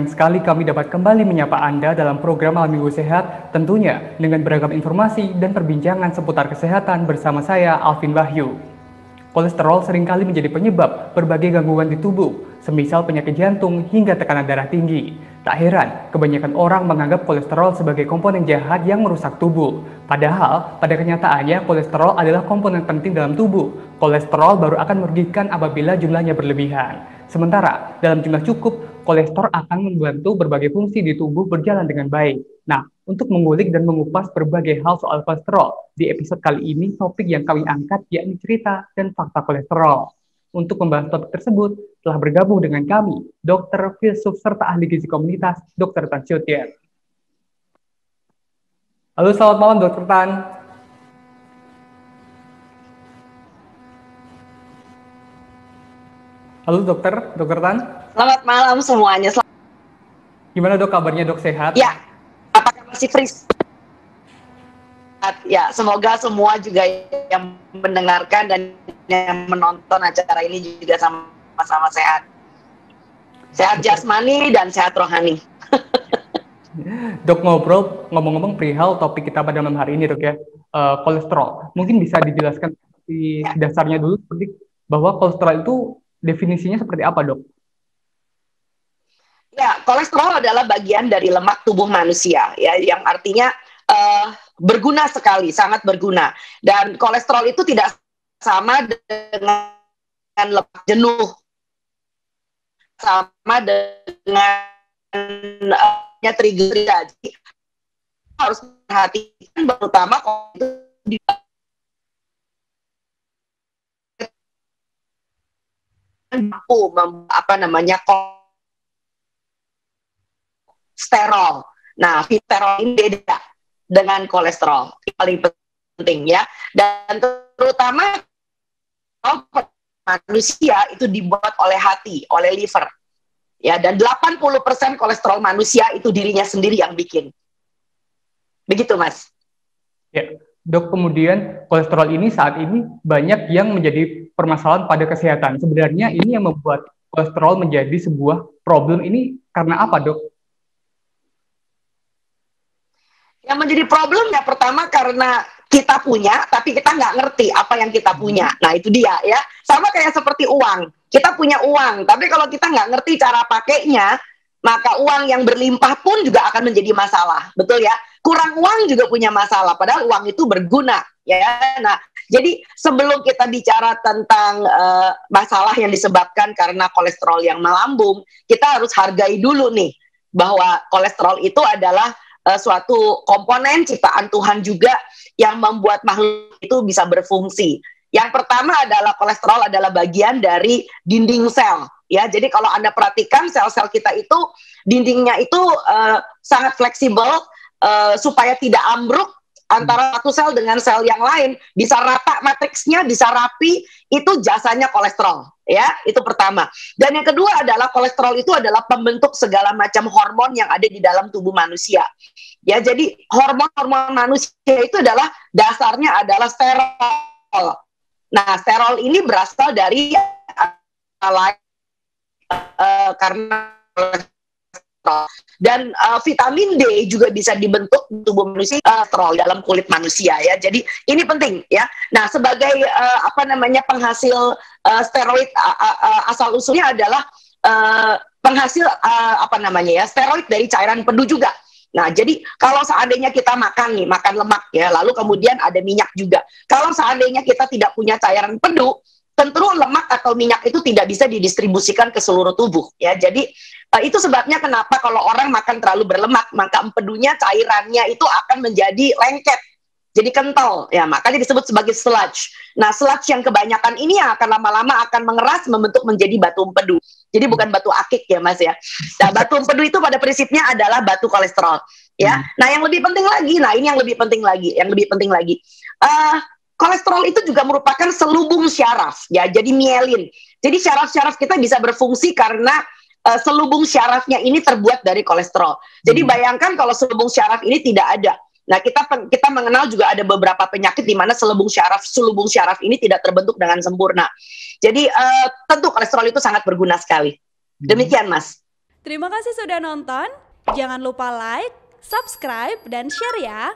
Senang sekali kami dapat kembali menyapa Anda dalam program Malam Minggu Sehat, tentunya dengan beragam informasi dan perbincangan seputar kesehatan bersama saya, Alvin Wahyu. Kolesterol seringkali menjadi penyebab berbagai gangguan di tubuh, semisal penyakit jantung hingga tekanan darah tinggi. Tak heran, kebanyakan orang menganggap kolesterol sebagai komponen jahat yang merusak tubuh. Padahal, pada kenyataannya kolesterol adalah komponen penting dalam tubuh. Kolesterol baru akan merugikan apabila jumlahnya berlebihan. Sementara, dalam jumlah cukup, kolesterol akan membantu berbagai fungsi di tubuh berjalan dengan baik. Nah, untuk mengulik dan mengupas berbagai hal soal kolesterol, di episode kali ini topik yang kami angkat yakni cerita dan fakta kolesterol. Untuk membahas topik tersebut, telah bergabung dengan kami, dokter, filsuf, serta ahli gizi komunitas, Dr. Tan Xiutian. Halo, selamat malam Dr. Tan. Halo Dr. Tan. Selamat malam semuanya. Gimana dok kabarnya dok, sehat? Ya, apakah masih fresh? Ya, semoga semua juga yang mendengarkan dan yang menonton acara ini juga sama-sama sehat. Sehat jasmani dan sehat rohani. Dok, ngomong-ngomong perihal topik kita pada malam hari ini dok ya, kolesterol. Mungkin bisa dijelaskan di dasarnya dulu, seperti bahwa kolesterol itu definisinya seperti apa dok? Ya, kolesterol adalah bagian dari lemak tubuh manusia, ya, yang artinya berguna sekali, sangat berguna. Dan kolesterol itu tidak sama dengan lemak jenuh, sama dengan triglycerida. Jadi harus perhatikan, terutama kalau itu mampu kolesterol. Nah, kolesterol ini beda dengan kolesterol, yang paling penting ya. Dan terutama manusia itu dibuat oleh hati, oleh liver. Ya, dan 80% kolesterol manusia itu dirinya sendiri yang bikin. Begitu, Mas. Ya, dok, kemudian kolesterol ini saat ini banyak yang menjadi permasalahan pada kesehatan. Sebenarnya ini yang membuat kolesterol menjadi sebuah problem ini karena apa, dok? Yang menjadi problem ya pertama karena kita punya, tapi kita nggak ngerti apa yang kita punya. Nah, itu dia ya. Sama kayak seperti uang. Kita punya uang, tapi kalau kita nggak ngerti cara pakainya, maka uang yang berlimpah pun juga akan menjadi masalah. Betul ya? Kurang uang juga punya masalah, padahal uang itu berguna. Ya, nah, jadi sebelum kita bicara tentang masalah yang disebabkan karena kolesterol yang melambung, kita harus hargai dulu nih, bahwa kolesterol itu adalah suatu komponen ciptaan Tuhan juga yang membuat makhluk itu bisa berfungsi. Yang pertama adalah kolesterol adalah bagian dari dinding sel. Ya, jadi kalau Anda perhatikan sel-sel kita itu dindingnya itu sangat fleksibel supaya tidak ambruk antara satu sel dengan sel yang lain, bisa rata matriksnya, bisa rapi, itu jasanya kolesterol, ya, itu pertama. Dan yang kedua adalah kolesterol itu adalah pembentuk segala macam hormon yang ada di dalam tubuh manusia. Ya, jadi hormon-hormon manusia itu adalah dasarnya adalah sterol. Nah, sterol ini berasal dari karena dan vitamin D juga bisa dibentuk di tubuh manusia, kolesterol dalam kulit manusia ya. Jadi ini penting ya. Nah, sebagai penghasil steroid asal usulnya adalah penghasil steroid dari cairan empedu juga. Nah, jadi kalau seandainya kita makan lemak ya, lalu kemudian ada minyak juga. Kalau seandainya kita tidak punya cairan empedu, tentu lemak atau minyak itu tidak bisa didistribusikan ke seluruh tubuh ya. Jadi itu sebabnya kenapa kalau orang makan terlalu berlemak, maka empedunya, cairannya itu akan menjadi lengket, jadi kental ya, makanya disebut sebagai sludge. Nah, sludge yang kebanyakan ini yang akan lama-lama akan mengeras membentuk menjadi batu empedu. Jadi bukan batu akik ya Mas ya. Nah, batu empedu itu pada prinsipnya adalah batu kolesterol ya. Nah, yang lebih penting lagi, yang lebih penting lagi kolesterol itu juga merupakan selubung syaraf ya, jadi mielin. Jadi syaraf-syaraf kita bisa berfungsi karena selubung syarafnya ini terbuat dari kolesterol. Jadi bayangkan kalau selubung syaraf ini tidak ada. Nah, kita mengenal juga ada beberapa penyakit di mana selubung syaraf ini tidak terbentuk dengan sempurna. Jadi tentu kolesterol itu sangat berguna sekali. Demikian, Mas. Terima kasih sudah nonton. Jangan lupa like, subscribe, dan share ya.